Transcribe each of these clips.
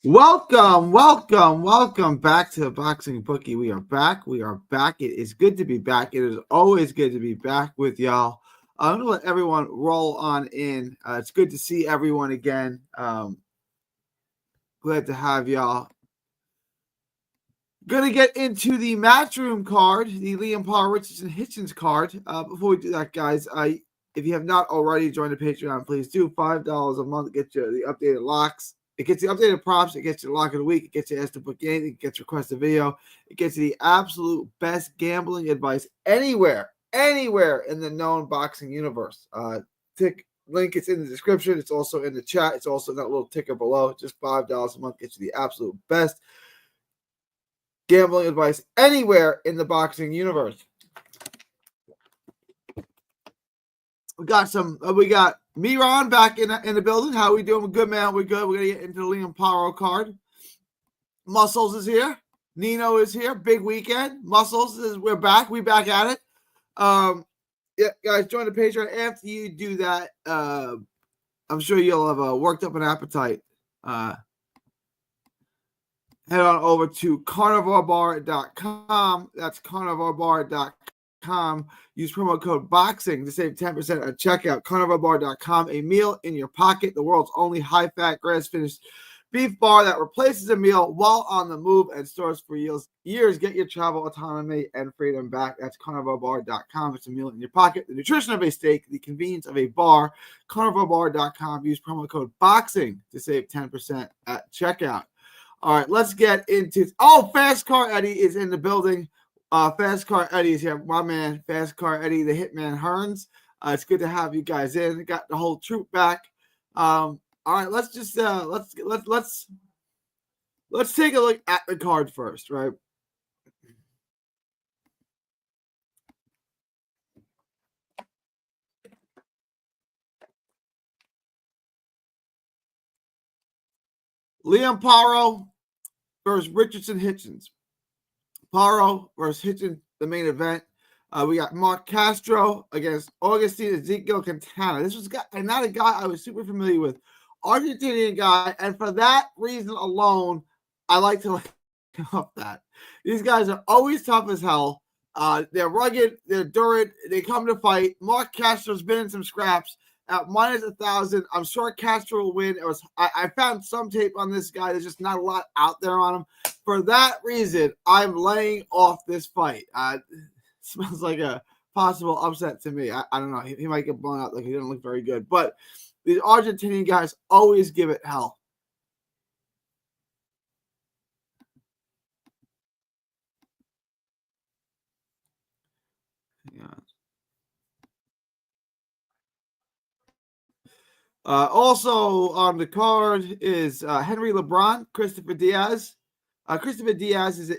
Welcome back to Boxing Bookie. We are back. It is good to be back. It is always good to be back with y'all. I'm going to let everyone roll on in. It's good to see everyone again. Glad to have y'all. Going to get into the Matchroom card, the Liam Paul Richardson Hitchens card. Before we do that, guys, if you have not already joined the Patreon, please do. $5 a month get you the updated locks. It gets you updated props. It gets you the lock of the week. It gets you asked to book anything. It gets requested video. It gets you the absolute best gambling advice anywhere in the known boxing universe. Link is in the description. It's also in the chat. It's also in that little ticker below. Just $5 a month gets you the absolute best gambling advice anywhere in the boxing universe. We got Miran back in the building. How are we doing? We're good, man. We're good. We're gonna get into the Liam Paro card. Muscles is here. Nino is here. Big weekend. We're back. We back at it. Yeah, guys, join the Patreon. After you do that, I'm sure you'll have worked up an appetite. Head on over to carnivorebar.com. That's carnivorebar.com. Use promo code BOXING to save 10% at checkout. carnivorebar.com. A meal in your pocket. The world's only high-fat, grass-finished beef bar that replaces a meal while on the move and stores for years. Get your travel autonomy and freedom back. That's carnivorebar.com. It's a meal in your pocket. The nutrition of a steak. The convenience of a bar. carnivorebar.com. Use promo code BOXING to save 10% at checkout. All right, let's get into Fast Car Eddie is in the building. Fast Car Eddie is here. My man, Fast Car Eddie, the Hitman Hearns. It's good to have you guys in. We got the whole troop back. All right, let's just let's take a look at the card first, right? Liam Paro versus Richardson Hitchens. Paro versus Hitchens, the main event. We got Mark Castro against Augustine Ezekiel Quintana. This was not a guy I was super familiar with. Argentinian guy, and for that reason alone, I like to look up that. These guys are always tough as hell. They're rugged, they're durant, they come to fight. Mark Castro's been in some scraps. At -1,000, I'm sure Castro will win. I found some tape on this guy. There's just not a lot out there on him. For that reason, I'm laying off this fight. Smells like a possible upset to me. I don't know. He might get blown out. Like, he didn't look very good. But these Argentinian guys always give it hell. Yeah. Also on the card is Henry LeBron, Christopher Diaz. Christopher Diaz is a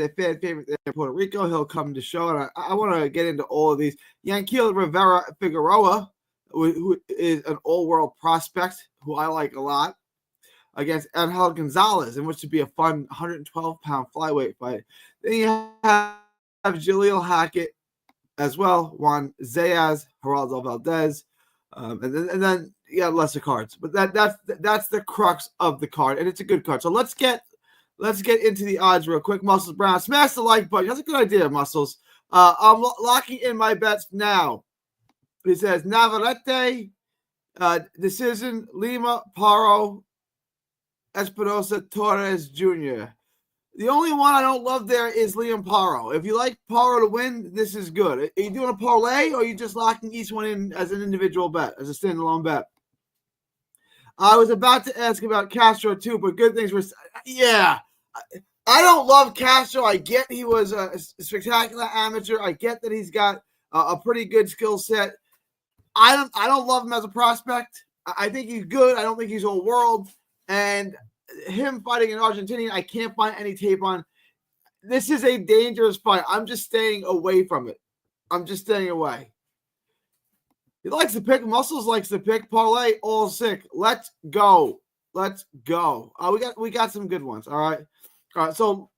fan favorite in Puerto Rico. He'll come to show, and I want to get into all of these. Yanquiel Rivera Figueroa, who is an all-world prospect, who I like a lot, against Angel Gonzalez, in which would be a fun 112-pound flyweight fight. Then you have Jaleel Hackett as well, Juan Zayas, Geraldo Valdez. And then you got lesser cards, but that's the crux of the card, and it's a good card. So let's get into the odds real quick. Muscles Brown, smash the like button. That's a good idea, Muscles. I'm locking in my bets now. It says Navarrete, decision, Lima, Paro, Espinosa, Torres Jr. The only one I don't love there is Liam Paro. If you like Paro to win, this is good. Are you doing a parlay, or are you just locking each one in as an individual bet, as a standalone bet? I was about to ask about Castro too, but good things were. Yeah, I don't love Castro. I get he was a spectacular amateur. I get that he's got a pretty good skill set. I don't love him as a prospect. I think he's good. I don't think he's all world. And him fighting an Argentinian, I can't find any tape on. This is a dangerous fight. I'm just staying away from it. I'm just staying away. He likes to pick. Muscles likes to pick. Parlay, all sick. Let's go. We got some good ones. All right. So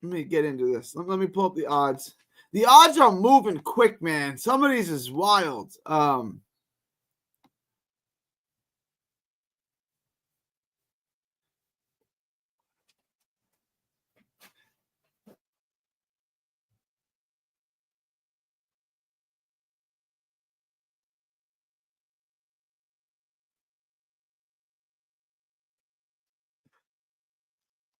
let me get into this. Let me pull up the odds. The odds are moving quick, man. Some of these is wild.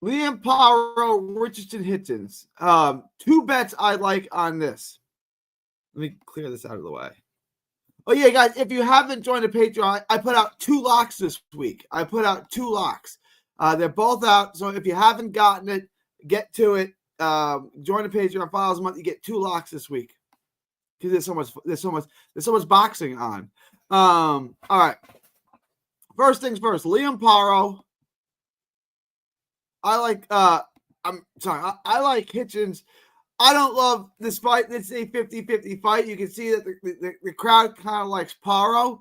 Liam Paro, Richardson Hitchens. Two bets I like on this. Let me clear this out of the way. Oh, yeah, guys, if you haven't joined the Patreon, I put out 2 locks this week. I put out 2 locks. They're both out. So if you haven't gotten it, get to it. Join the Patreon, $5 a month. You get 2 locks this week because there's so much boxing on. All right. First things first, Liam Paro. I like I like Hitchens. I don't love this fight. It's a 50-50 fight. You can see that the crowd kind of likes Paro.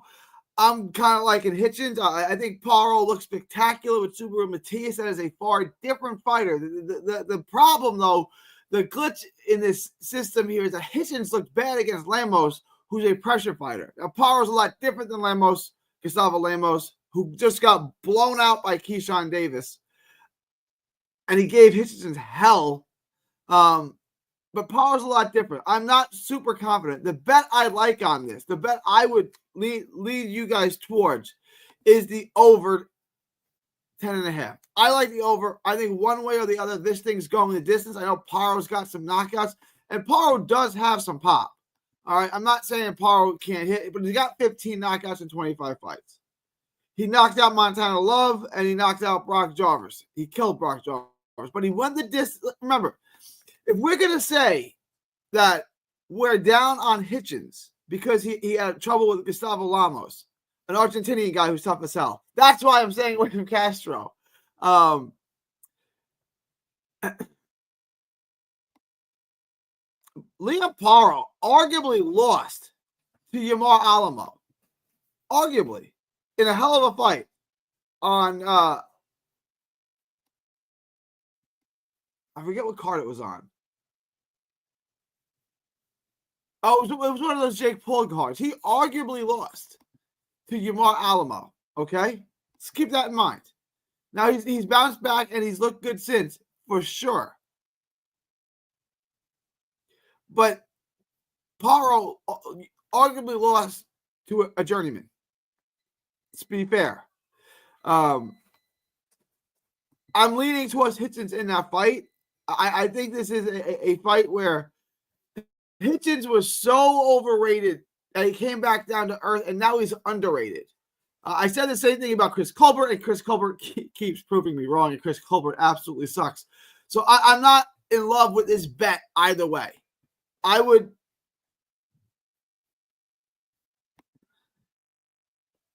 I'm kind of liking Hitchens. I think Paro looks spectacular with Subaru Matias. That is a far different fighter. The problem, though, the glitch in this system here is that Hitchens looked bad against Lemos, who's a pressure fighter. Now, Paro's a lot different than Lemos, Gustavo Lemos, who just got blown out by Keyshawn Davis. And he gave Hitchens hell. But Paro's a lot different. I'm not super confident. The bet I like on this, the bet I would lead you guys towards is the over 10.5. I like the over. I think one way or the other, this thing's going the distance. I know Paro's got some knockouts, and Paro does have some pop. All right, I'm not saying Paro can't hit, but he's got 15 knockouts in 25 fights. He knocked out Montana Love, and he knocked out Brock Jarvis. He killed Brock Jarvis, but he won the distance. Remember, if we're going to say that we're down on Hitchens because he had trouble with Gustavo Lemos, an Argentinian guy who's tough as hell, that's why I'm saying away from Castro. Liam Paro arguably lost to Yamar Alamo. Arguably. In a hell of a fight on, I forget what card it was on. Oh, it was one of those Jake Paul cards. He arguably lost to Yamar Alamo. Okay? Let's keep that in mind. Now, he's bounced back and he's looked good since, for sure. But Paro arguably lost to a journeyman. Let's be fair. I'm leaning towards Hitchens in that fight. I think this is a fight where Hitchens was so overrated that he came back down to earth, and now he's underrated. I said the same thing about Chris Colbert, and Chris Colbert keeps proving me wrong, and Chris Colbert absolutely sucks. So I'm not in love with this bet either way.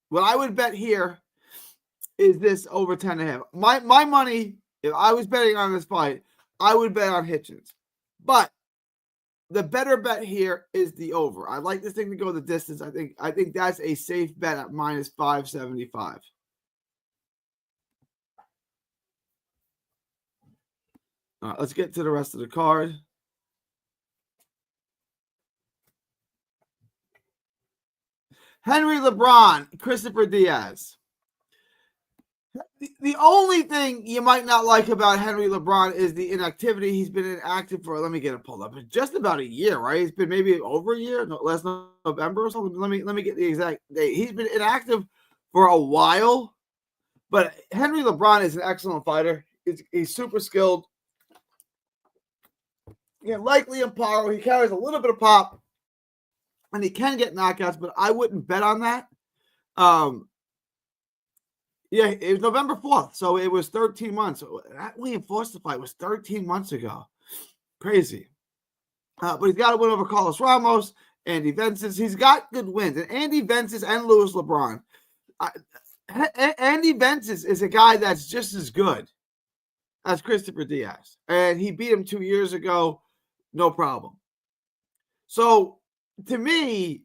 What I would bet here is this over 10.5. My money, if I was betting on this fight, I would bet on Hitchens. But the better bet here is the over. I like this thing to go the distance. I think that's a safe bet at minus 575. All right, let's get to the rest of the card. Henry LeBron, Christopher Diaz. The only thing you might not like about Henry LeBron is the inactivity. He's been inactive for, let me get it pulled up, just about a year, right? It's been maybe over a year, last November or something. Let me get the exact date. He's been inactive for a while, but Henry LeBron is an excellent fighter. He's super skilled. Yeah, like Liam Paro, he carries a little bit of pop, and he can get knockouts, but I wouldn't bet on that. Yeah, it was November 4th, so it was 13 months. That William Foster fight was 13 months ago. Crazy. But he's got a win over Carlos Ramos, Andy Vences. He's got good wins. And Andy Vences and Louis LeBron. Andy Vences is a guy that's just as good as Christopher Diaz. And he beat him 2 years ago, no problem. So, to me,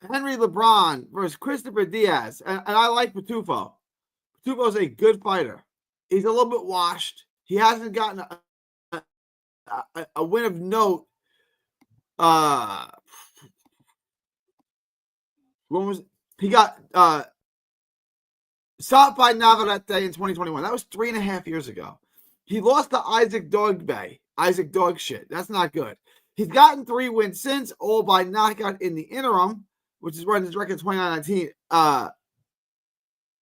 Henry LeBron versus Christopher Diaz, and I like Pitufo. Pitufo's a good fighter. He's a little bit washed. He hasn't gotten a win of note. When was he got stopped by Navarrete in 2021? That was 3.5 years ago. He lost to Isaac Dogbe. Isaac Dogshit. That's not good. He's gotten 3 wins since, all by knockout in the interim, which is running his record 29-19.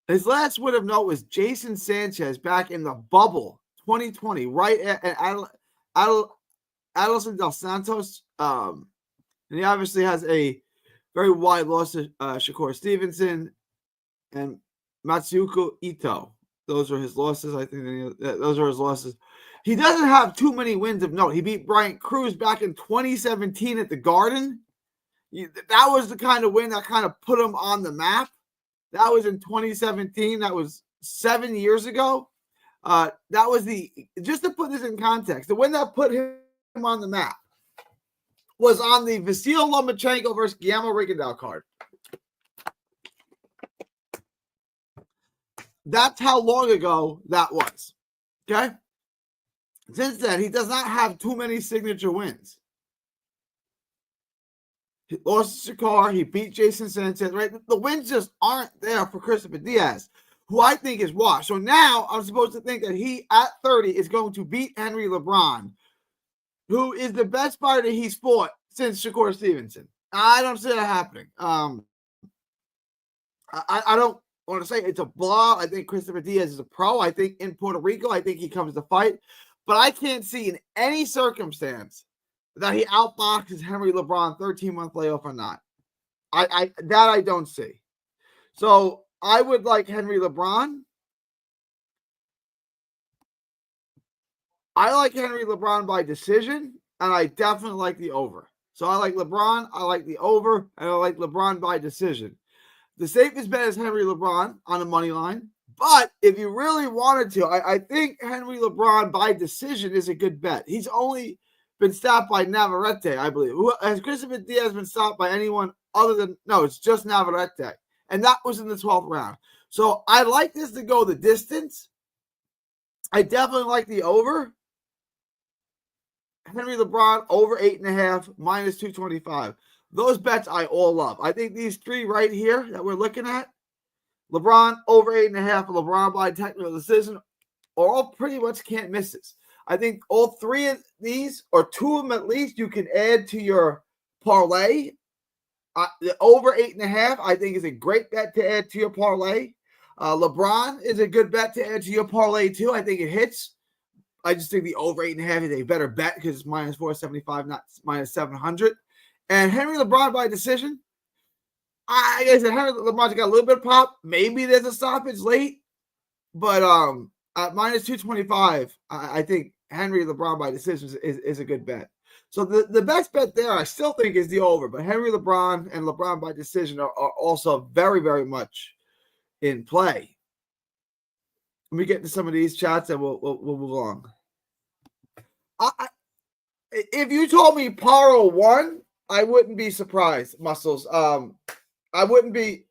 His last win of note was Jason Sanchez back in the bubble 2020, right at Adelson Dos Santos. And he obviously has a very wide loss to Shakur Stevenson and Matsuko Ito. Those are his losses. I think those are his losses. He doesn't have too many wins of note. He beat Bryant Cruz back in 2017 at the Garden. That was the kind of win that kind of put him on the map. That was in 2017. That was 7 years ago. That was just to put this in context, the win that put him on the map was on the Vasil Lomachenko versus Guillermo Rigondeaux card. That's how long ago that was. Okay? Since then, he does not have too many signature wins. He lost to Shakur. He beat Jason Sanchez. Right? The wins just aren't there for Christopher Diaz, who I think is washed. So now I'm supposed to think that he, at 30, is going to beat Henry LeBron, who is the best fighter he's fought since Shakur Stevenson. I don't see that happening. I don't want to say it's a blowout. I think Christopher Diaz is a pro. I think in Puerto Rico, I think he comes to fight. But I can't see in any circumstance that he outboxes Henry LeBron 13-month layoff or not. I don't see. So I would like Henry LeBron. I like Henry LeBron by decision, and I definitely like the over. So I like LeBron, I like the over, and I like LeBron by decision. The safest bet is Henry LeBron on the money line. But if you really wanted to, I think Henry LeBron by decision is a good bet. He's only been stopped by Navarrete, I believe. Has Christopher Diaz been stopped by anyone other than – no, it's just Navarrete. And that was in the 12th round. So I like this to go the distance. I definitely like the over. Henry LeBron over 8.5, minus 225. Those bets I all love. I think these three right here that we're looking at, LeBron over 8.5, LeBron by technical decision, are all pretty much can't misses. I think all three of these, or two of them at least, you can add to your parlay. The over 8.5, I think, is a great bet to add to your parlay. LeBron is a good bet to add to your parlay too. I think it hits. I just think the over 8.5 is a better bet because it's minus 475, not minus 700. And Henry LeBron by decision. I guess Henry LeBron's got a little bit of pop. Maybe there's a stoppage late, but at minus 225, I think Henry LeBron by decision is a good bet. So the best bet there, I still think, is the over. But Henry LeBron and LeBron by decision are also very, very much in play. Let me get to some of these chats and we'll move along. If you told me Paro won, I wouldn't be surprised, Muscles. I wouldn't be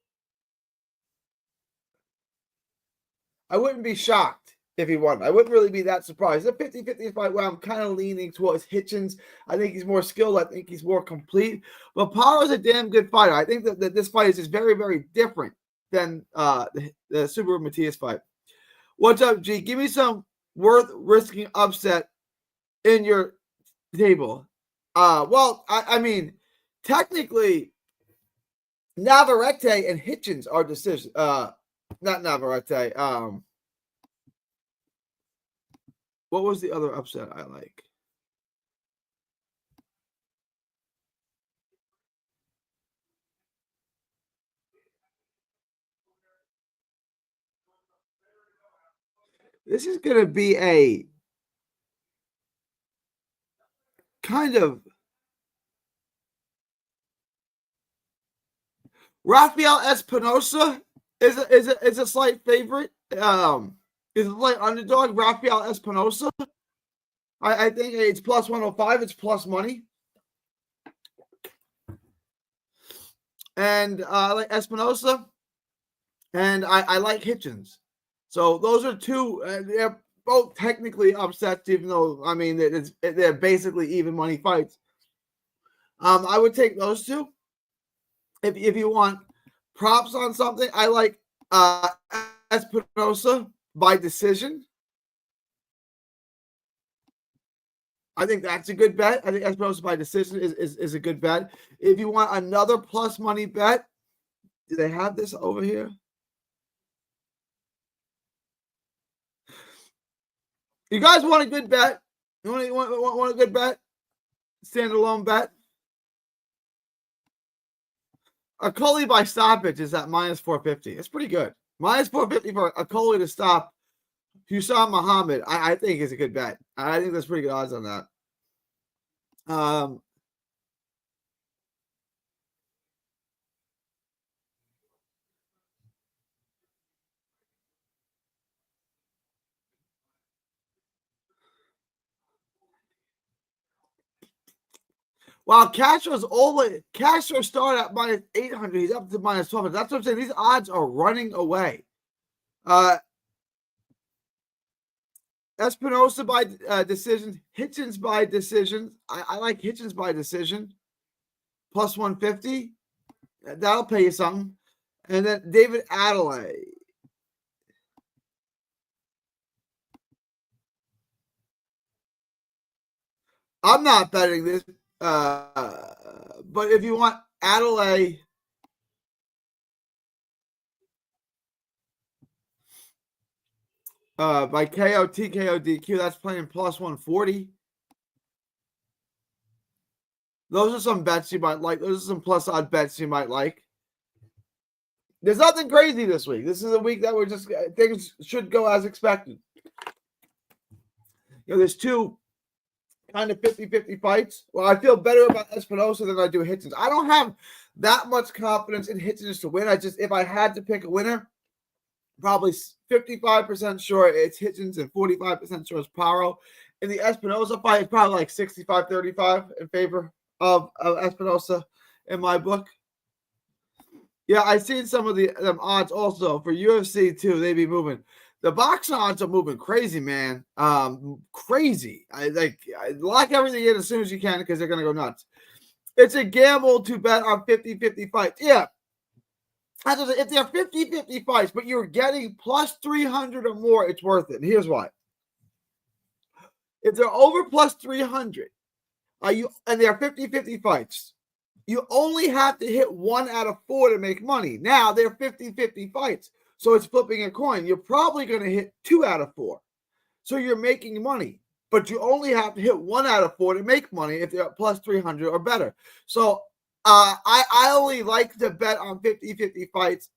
shocked if he won. I wouldn't really be that surprised. A 50-50 fight where I'm kind of leaning towards Hitchens. I think he's more skilled. I think he's more complete. But Paro's a damn good fighter. I think that this fight is just very, very different than the Subaru Matias fight. What's up, G? Give me some worth risking upset in your table. Well, I mean, technically, Navarrete and Hitchens are decision. Not Navarrete. What was the other upset I like? This is going to be a kind of Rafael Espinosa is a slight favorite. Is a slight underdog. Rafael Espinosa. I think it's plus 105. It's plus money. And I like Espinosa. And I like Hitchens. So those are two. They're both technically upsets, even though, I mean, they're basically even money fights. I would take those two. If you want props on something, I like Espinosa by decision. I think that's a good bet. I think Espinosa by decision is a good bet. If you want another plus money bet, do they have this over here? You guys want a good bet? You want a good bet? Standalone bet? A Coley by stoppage is at minus 450. It's pretty good. Minus 450 for a Coley to stop Husam Muhammad, I think is a good bet. I think there's pretty good odds on that. While Castro started at minus 800, he's up to minus 1200. That's what I'm saying. These odds are running away. Espinosa by decision, Hitchens by decision. I like Hitchens by decision. Plus 150. That'll pay you something. And then David Adelaide. I'm not betting this, but if you want Adelaide, by KO, TKO, DQ, that's playing plus 140. Those are some bets you might like. Those are some plus odd bets you might like. There's nothing crazy this week. This is a week that we're just things should go as expected. There's two kind of 50-50 fights. Well, I feel better about Espinosa than I do Hitchens. I don't have that much confidence in Hitchens to win. If I had to pick a winner, probably 55% sure it's Hitchens and 45% sure it's Paro. In the Espinosa fight, it's probably like 65-35 in favor of Espinosa in my book. Yeah, I've seen some of them odds also for UFC too. They be moving. The boxing odds are moving crazy, man. Crazy. I lock everything in as soon as you can because they're gonna go nuts. It's a gamble to bet on 50-50 fights. Yeah. If they're 50-50 fights, but you're getting plus 300 or more, it's worth it. And here's why. If they're over plus 300, and they're 50-50 fights, you only have to hit 1 out of 4 to make money. Now they're 50-50 fights. So it's flipping a coin. You're probably going to hit 2 out of 4. So you're making money. But you only have to hit 1 out of 4 to make money if they're plus 300 or better. So I only like to bet on 50-50 fights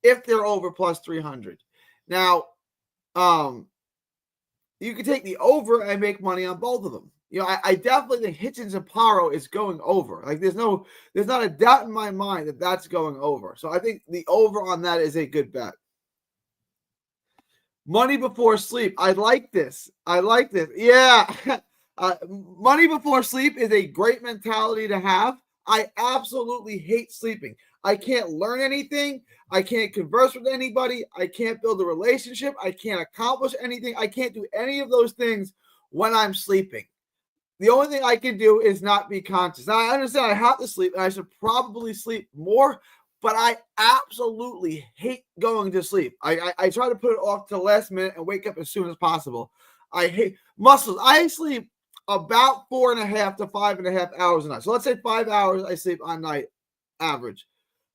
if they're over plus 300. Now, you can take the over and make money on both of them. I definitely think Hitchens and Paro is going over. Like there's not a doubt in my mind that that's going over. So I think the over on that is a good bet. Money before sleep. I like this. Yeah. Money before sleep is a great mentality to have. I absolutely hate sleeping. I can't learn anything. I can't converse with anybody. I can't build a relationship. I can't accomplish anything. I can't do any of those things when I'm sleeping. The only thing I can do is not be conscious. Now, I understand I have to sleep, and I should probably sleep more, but I absolutely hate going to sleep. I try to put it off to the last minute and wake up as soon as possible. I hate muscles. I sleep about 4.5 to 5.5 hours a night. So let's say 5 hours I sleep on night average.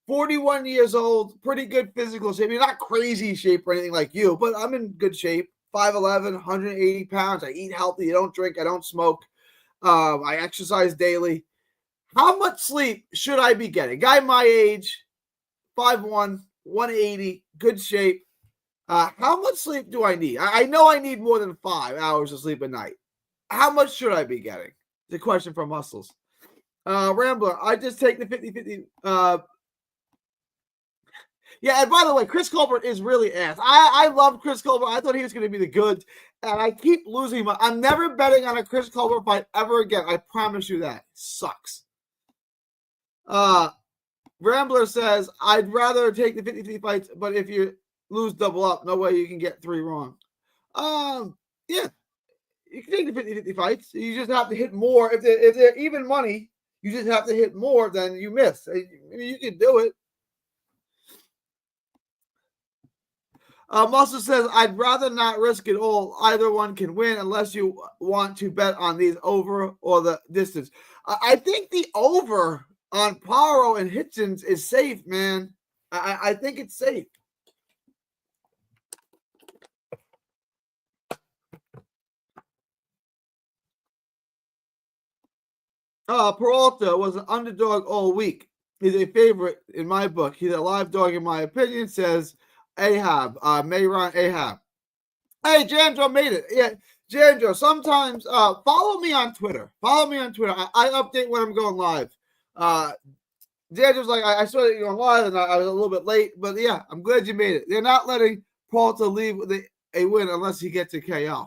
41 years old, pretty good physical shape. I mean, not crazy shape or anything like you, but I'm in good shape. 5'11", 180 pounds. I eat healthy. I don't drink. I don't smoke. I exercise daily. How much sleep should I be getting? Guy my age, 5'1", 180, good shape. How much sleep do I need? I know I need more than 5 hours of sleep a night. How much should I be getting? It's a question from Muscles. Rambler, I just take the 50-50. Yeah, and by the way, Chris Colbert is really ass. I love Chris Colbert. I thought he was going to be the goods, and I keep losing. I'm never betting on a Chris Colbert fight ever again. I promise you that. It sucks. Rambler says, I'd rather take the 50-50 fights, but if you lose double up, no way you can get 3 wrong. Yeah, you can take the 50-50 fights. You just have to hit more. If they're even money, you just have to hit more than you miss. I mean, you can do it. Muscle says, I'd rather not risk it all. Either one can win unless you want to bet on these over or the distance. I think the over on Paro and Hitchens is safe, man. I think it's safe. Peralta was an underdog all week. He's a favorite in my book. He's a live dog in my opinion, says Ahab, Mayron Ahab. Hey, Jandro made it. Yeah, Jandro, sometimes follow me on Twitter. Follow me on Twitter. I update when I'm going live. Jandro's like, I saw that you're going live, and I was a little bit late, but yeah, I'm glad you made it. They're not letting Peralta leave with a win unless he gets a KO.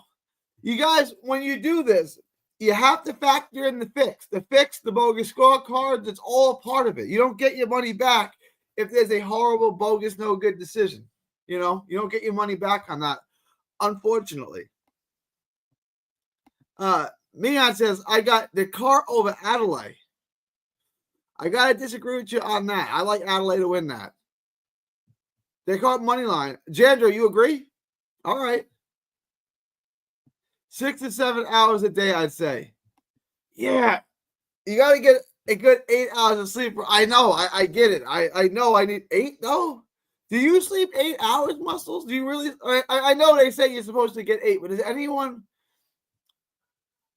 You guys, when you do this, you have to factor in the fix. The bogus scorecards, it's all a part of it. You don't get your money back if there's a horrible, bogus, no good decision. You don't get your money back on that, unfortunately. Mian says, I got the car over Adelaide. I got to disagree with you on that. I like Adelaide to win that. They call it money line. Jandro, you agree? All right. 6 to 7 hours a day, I'd say. Yeah. You got to get a good 8 hours of sleep. I know. I get it. I know I need 8, though. Do you sleep 8 hours, Muscles? Do you really? I know they say you're supposed to get 8, but does anyone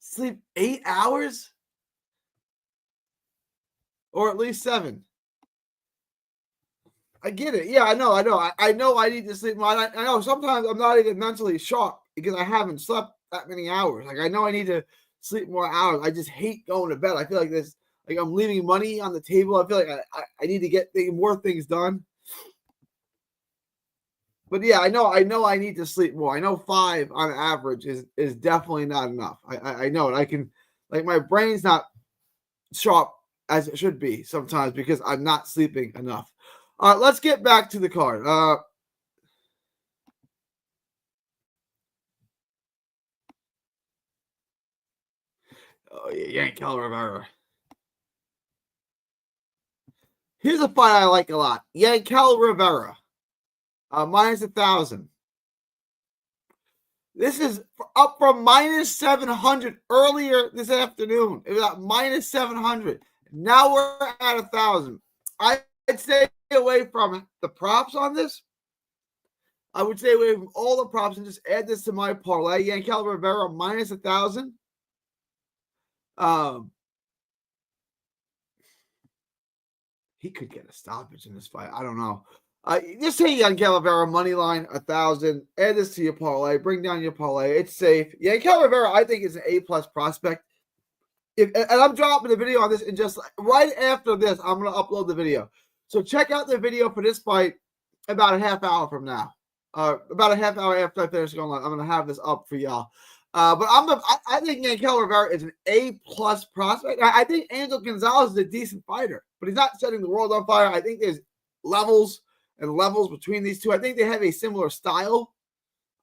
sleep 8 hours? Or at least 7? I get it. Yeah, I know. I know I need to sleep more. I know sometimes I'm not even mentally sharp because I haven't slept that many hours. Like I know I need to sleep more hours. I just hate going to bed. I feel like this, like I'm leaving money on the table. I feel like I need to get more things done. But yeah, I know I need to sleep more. I know 5 on average is definitely not enough. I know it. I can, like, my brain's not sharp as it should be sometimes because I'm not sleeping enough. All right, let's get back to the card. Oh, yeah, Yankel Rivera. Here's a fight I like a lot. Yankel Rivera, minus 1,000. This is up from minus 700 earlier this afternoon. It was at minus 700. Now we're at 1,000. I'd stay away from the props on this. I would stay away from all the props and just add this to my parlay. Yankel Rivera minus 1,000. He could get a stoppage in this fight. I don't know. Just say Yankel Rivera money line 1,000. Add this to your parlay. Bring down your parlay. It's safe. Yankel Rivera, I think, is an A+ prospect. And I'm dropping the video on this, and just right after this, I'm going to upload the video. So check out the video for this fight about a half hour from now. About a half hour after I finish going live, I'm going to have this up for y'all. But I think Yankel Rivera is an A+ prospect. I think Angel Gonzalez is a decent fighter, but he's not setting the world on fire. I think there's levels and levels between these two. I think they have a similar style.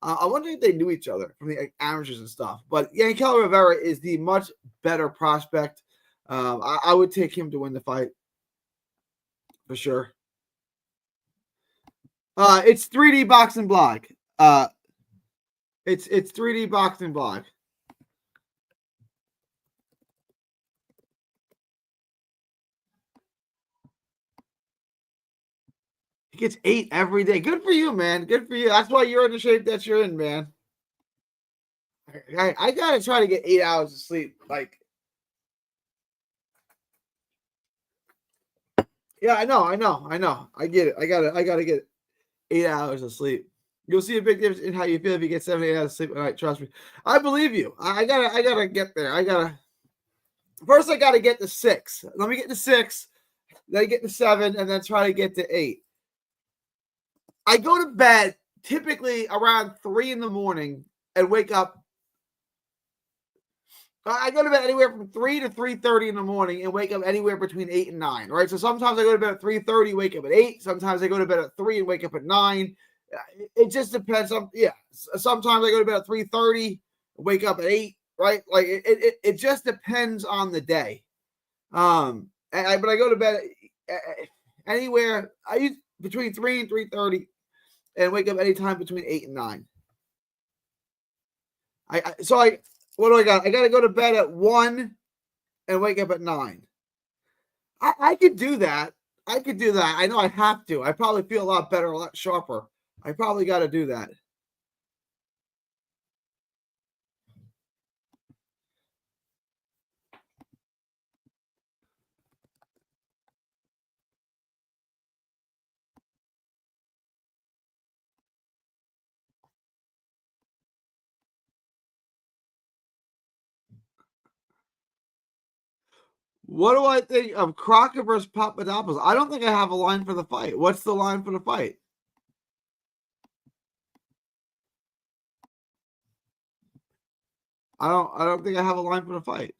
I wonder if they knew each other from the amateurs and stuff. But Yankel Rivera is the much better prospect. I would take him to win the fight for sure. It's 3D Boxing Blog. It's 3D Boxing Blog. He gets 8 every day. Good for you, man. Good for you. That's why you're in the shape that you're in, man. I gotta try to get 8 hours of sleep. Like, yeah, I know. I get it. I gotta get 8 hours of sleep. You'll see a big difference in how you feel if you get 7 8 hours of sleep at night. Trust me. I believe you. I gotta get there. I gotta get to 6. Let me get to 6, then get to 7, and then try to get to 8. I go to bed typically around 3 in the morning and wake up. I go to bed anywhere from 3 to 3:30 in the morning and wake up anywhere between 8 and 9, right? So sometimes I go to bed at 3:30, wake up at 8. Sometimes I go to bed at 3 and wake up at 9. It just depends. Sometimes I go to bed at 3:30, wake up at 8, right? Like it just depends on the day. But I go to bed anywhere. I use between 3 and 3:30, and wake up anytime between 8 and 9. What do I got? I got to go to bed at 1 and wake up at 9. I could do that. I know I have to. I probably feel a lot better, a lot sharper. I probably got to do that. What do I think of Crockett versus Papadopoulos? I don't think I have a line for the fight. What's the line for the fight? I don't think I have a line for the fight.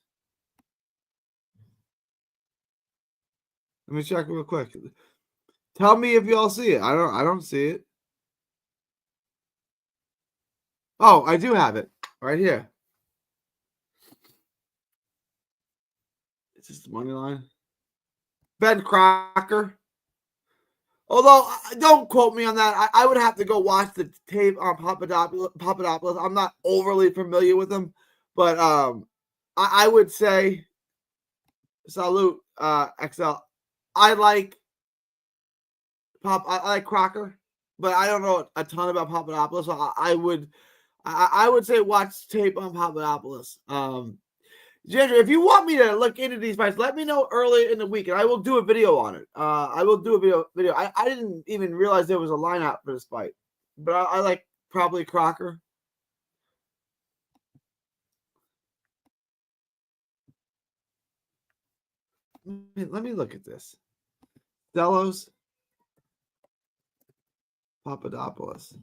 Let me check real quick. Tell me if y'all see it. I don't see it. Oh, I do have it right here. Is this the money line? Ben Crocker. Although, don't quote me on that. I would have to go watch the tape on Papadopoulos. I'm not overly familiar with him, but I would say salute XL. I like I like Crocker, but I don't know a ton about Papadopoulos. So I would say watch tape on Papadopoulos. Ginger, if you want me to look into these fights, let me know early in the week, and I will do a video on it. I will do a video. I didn't even realize there was a lineup for this fight, but I like probably Crocker. Let me look at this. Delos, Papadopoulos.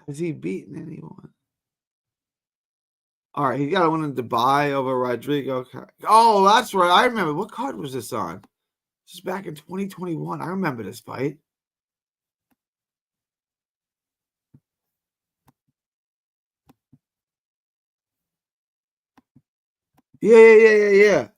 Has he beaten anyone? All right, he got a win in Dubai over Rodrigo. Oh, that's right. I remember. What card was this on? This is back in 2021. I remember this fight. Yeah.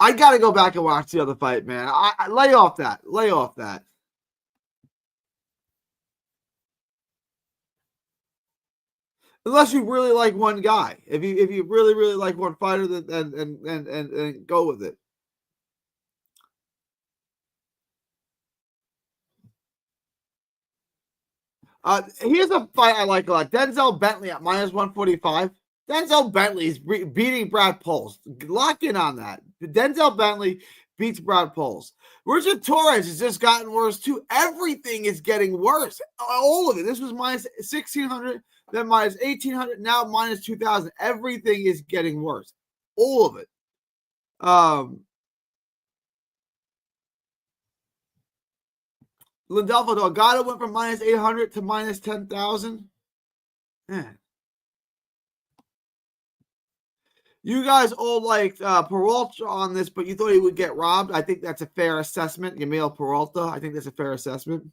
I got to go back and watch the other fight, man. I lay off that. Lay off that. Unless you really like one guy. If you really like one fighter, then and go with it. Here's a fight I like a lot. Denzel Bentley at minus 145. Denzel Bentley is beating Brad Poles. Lock in on that. Denzel Bentley beats Brad Poles. Richard Torres has just gotten worse too. Everything is getting worse. All of it. This was minus 1,600, then minus 1,800, now minus 2,000. Everything is getting worse. All of it. Lindolfo Delgado went from minus 800 to minus 10,000. Man. You guys all liked Peralta on this, but you thought he would get robbed. I think that's a fair assessment. Yamil Peralta, I think that's a fair assessment.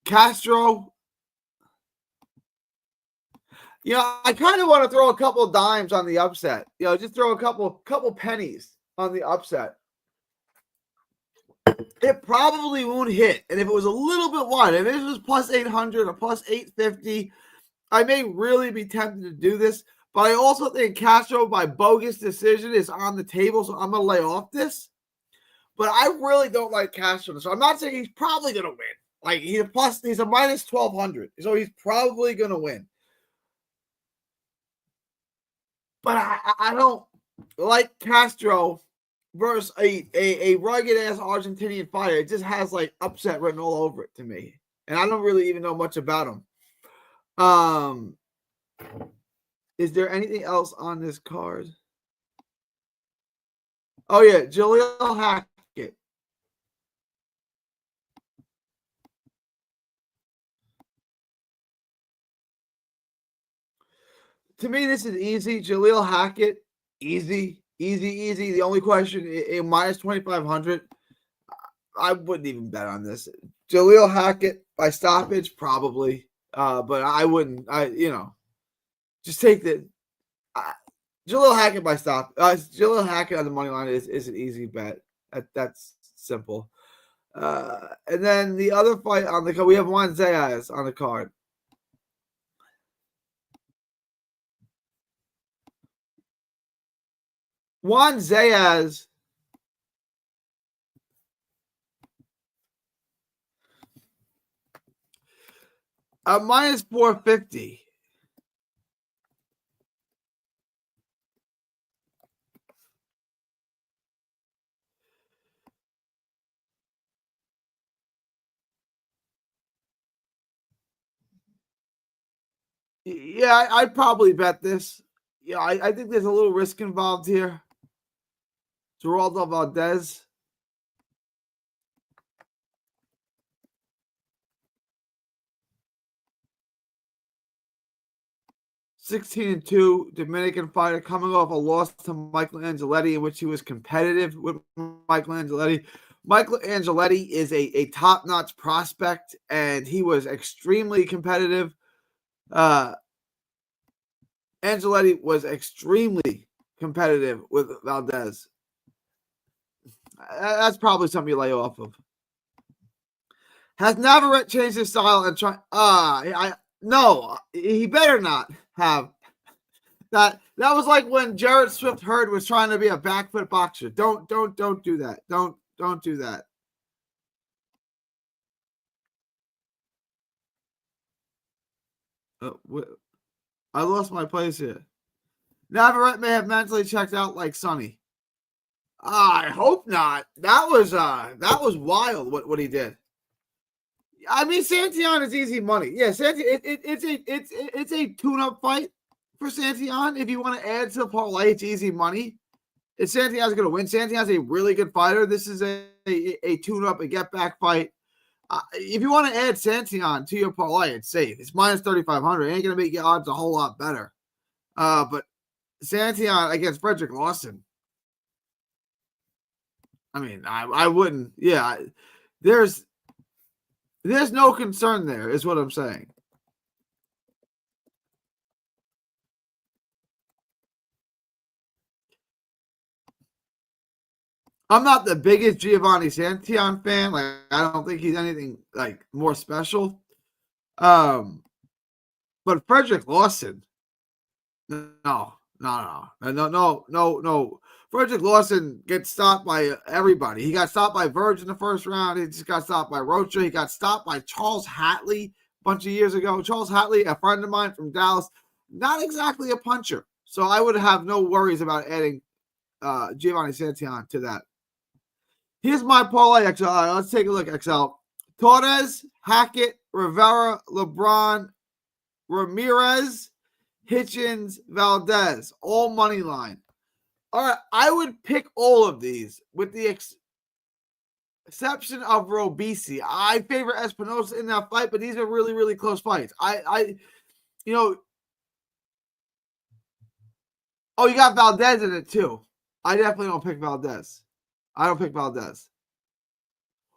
Castro, I kind of want to throw a couple of dimes on the upset. Just throw a couple pennies on the upset. It probably won't hit. And if it was a little bit wide, if it was plus 800 or plus 850, I may really be tempted to do this. But I also think Castro, by bogus decision, is on the table, so I'm going to lay off this. But I really don't like Castro. So I'm not saying he's probably going to win. Like, he's a minus 1,200, so he's probably going to win. But I don't like Castro versus a rugged-ass Argentinian fighter. It just has, like, upset written all over it to me. And I don't really even know much about him. Is there anything else on this card? Oh, yeah, Jaleel Hackett. To me, this is easy. Jaleel Hackett, easy. The only question, in minus 2,500, I wouldn't even bet on this. Jaleel Hackett by stoppage, probably. But I wouldn't. Just take the Jaleel Hackett by stop. Jaleel Hackett on the money line is an easy bet. That's simple. And then the other fight on the card, we have Juan Zayas on the card. Juan Zayas Minus 450. Yeah, I'd probably bet this. Yeah, I think there's a little risk involved here. Geraldo Valdez. 16-2 Dominican fighter coming off a loss to Michael Angeletti, in which he was competitive with Michael Angeletti. Michael Angeletti is a top-notch prospect, and he was extremely competitive. Angeletti was extremely competitive with Valdez. That's probably something you lay off of. Has Navarrete changed his style and try? No, he better not have. That was like when Jared Swift Hurd was trying to be a back foot boxer. Don't do that. Don't do that. I lost my place here. Navarrete may have mentally checked out like Sonny. I hope not. That was wild what he did. I mean, Santillan is easy money. Yeah, it's a tune-up fight for Santillan. If you want to add to the parlay, it's easy money. If Santillan's going to win, Santillan's a really good fighter. This is a tune-up, a get-back fight. If you want to add Santillan to your parlay, it's safe. It's minus 3,500. It ain't going to make your odds a whole lot better. But Santillan against Frederick Lawson. I mean, I wouldn't. Yeah, there's no concern there, is what I'm saying. I'm not the biggest Giovanni Santillan fan. Like, I don't think he's anything like more special. But Frederick Lawson, no. Frederick Lawson gets stopped by everybody. He got stopped by Verge in the first round. He just got stopped by Rocha. He got stopped by Charles Hatley a bunch of years ago. Charles Hatley, a friend of mine from Dallas, not exactly a puncher. So I would have no worries about adding Giovanni Santillan to that. Here's my parlay, XL. Let's take a look, XL. Torres, Hackett, Rivera, LeBron, Ramirez, Hitchens, Valdez, all money line. All right, I would pick all of these with the exception of Robisi. I favor Espinosa in that fight, but these are really, really close fights. You got Valdez in it too. I definitely don't pick Valdez. I don't pick Valdez.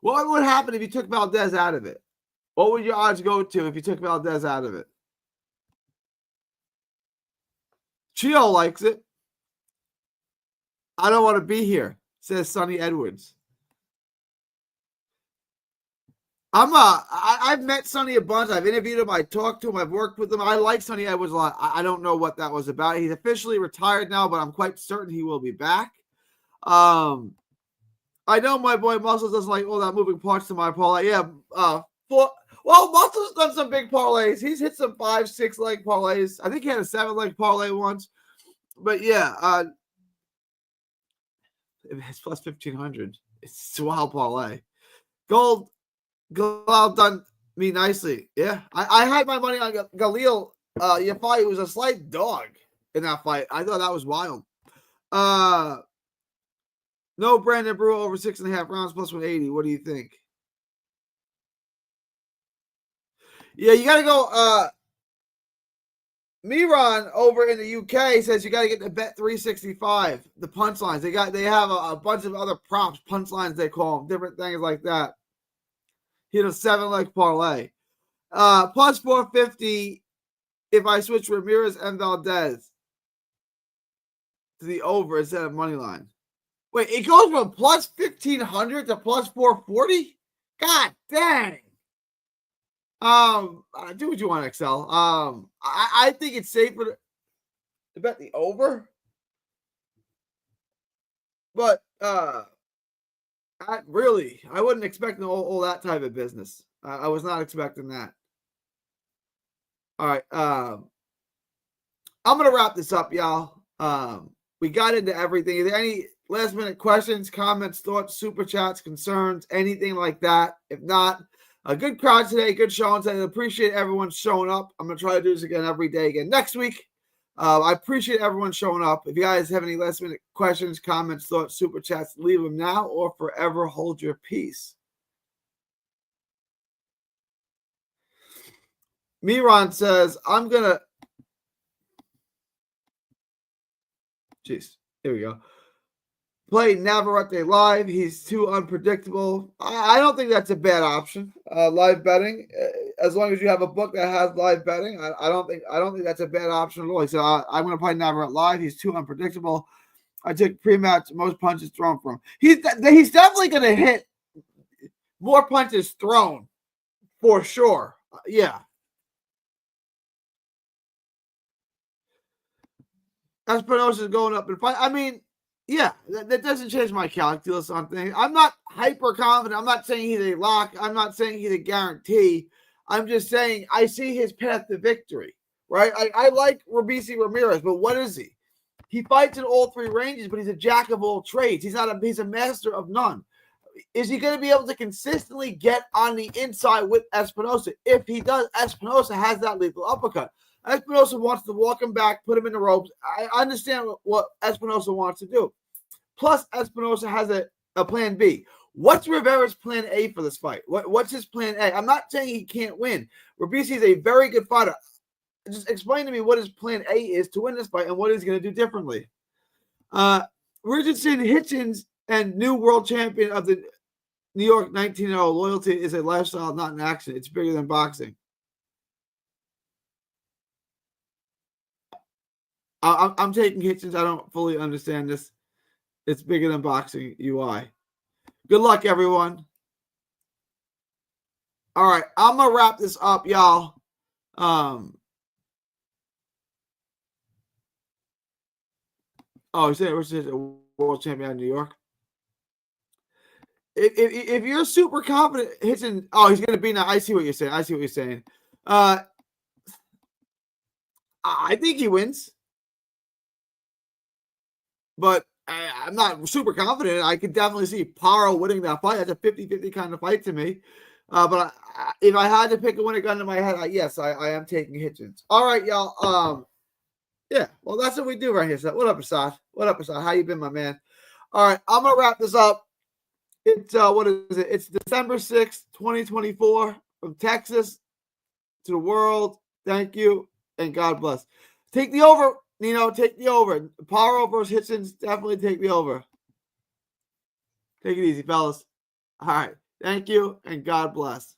What would happen if you took Valdez out of it? What would your odds go to if you took Valdez out of it? Chio likes it. I don't want to be here, says Sonny Edwards. I've met Sonny a bunch. I've interviewed him. I talked to him. I've worked with him. I like Sonny Edwards a lot. I don't know what that was about. He's officially retired now, but I'm quite certain he will be back. I know my boy Muscles doesn't like all that moving parts to my parlay. Yeah. Muscles done some big parlays. He's hit some 5-6 leg parlays. I think he had a 7-leg parlay once. But yeah, it's plus 1,500. It's a wild parlay. Gold done me nicely. Yeah. I had my money on Galil Yafai, who was a slight dog in that fight. I thought that was wild. No Brandon Brewer over 6.5 rounds plus 180. What do you think? Yeah, you got to go. Miran over in the UK says you got to get the Bet 365, the punchlines. They have a bunch of other props, punchlines they call them, different things like that. Hit a 7-leg parlay. Plus 450 if I switch Ramirez and Valdez to the over instead of money line. Wait, it goes from plus 1,500 to plus 440? God dang. Do what you want, Excel. I think it's safer to bet the over. But I wouldn't expect all that type of business. I was not expecting that. All right. I'm gonna wrap this up, y'all. We got into everything. Is there any last minute questions, comments, thoughts, super chats, concerns, anything like that? If not, a good crowd today, good showing today. I appreciate everyone showing up. I'm gonna try to do this again every day again next week. I appreciate everyone showing up. If you guys have any last minute questions, comments, thoughts, super chats, leave them now or forever hold your peace. Miron says, I'm gonna. Jeez, here we go. Play Navarrete live. He's too unpredictable. I don't think that's a bad option. Live betting, as long as you have a book that has live betting, I don't think that's a bad option at all. He said, I'm going to play Navarrete live. He's too unpredictable. I took pre-match, most punches thrown from him. He's definitely going to hit more punches thrown for sure. Yeah. Espinosa is going up in fight. I mean, yeah, that doesn't change my calculus on things. I'm not hyper confident. I'm not saying he's a lock. I'm not saying he's a guarantee. I'm just saying I see his path to victory, right? I like Robeisy Ramirez, but what is he? He fights in all three ranges, but he's a jack of all trades. He's a master of none. Is he going to be able to consistently get on the inside with Espinosa? If he does, Espinosa has that lethal uppercut. Espinosa wants to walk him back, put him in the ropes. I understand what Espinosa wants to do. Plus, Espinosa has a plan B. What's Rivera's plan A for this fight? What's his plan A? I'm not saying he can't win. Robeisy is a very good fighter. Just explain to me what his plan A is to win this fight and what he's going to do differently. Richardson Hitchens and new world champion of the New York 19-0 loyalty is a lifestyle, not an action. It's bigger than boxing. I'm taking Hitchens. I don't fully understand this. It's bigger than boxing UI. Good luck, everyone. All right, I'm going to wrap this up, y'all. He said Richardson is a world champion in New York. If you're super confident, Hitchens, he's going to be now. I see what you're saying. I think he wins. But I'm not super confident. I could definitely see Paro winning that fight. That's a 50-50 kind of fight to me. But if I had to pick a winner gun to my head, yes, I am taking Hitchens. All right, y'all. Yeah, well, that's what we do right here. So, what up, Assad? How you been, my man? All right, I'm going to wrap this up. It's, what is it? It's December 6th, 2024, from Texas to the world. Thank you, and God bless. Take the over. Take the over. Paro versus Hitchens, definitely take the over. Take it easy, fellas. All right. Thank you, and God bless.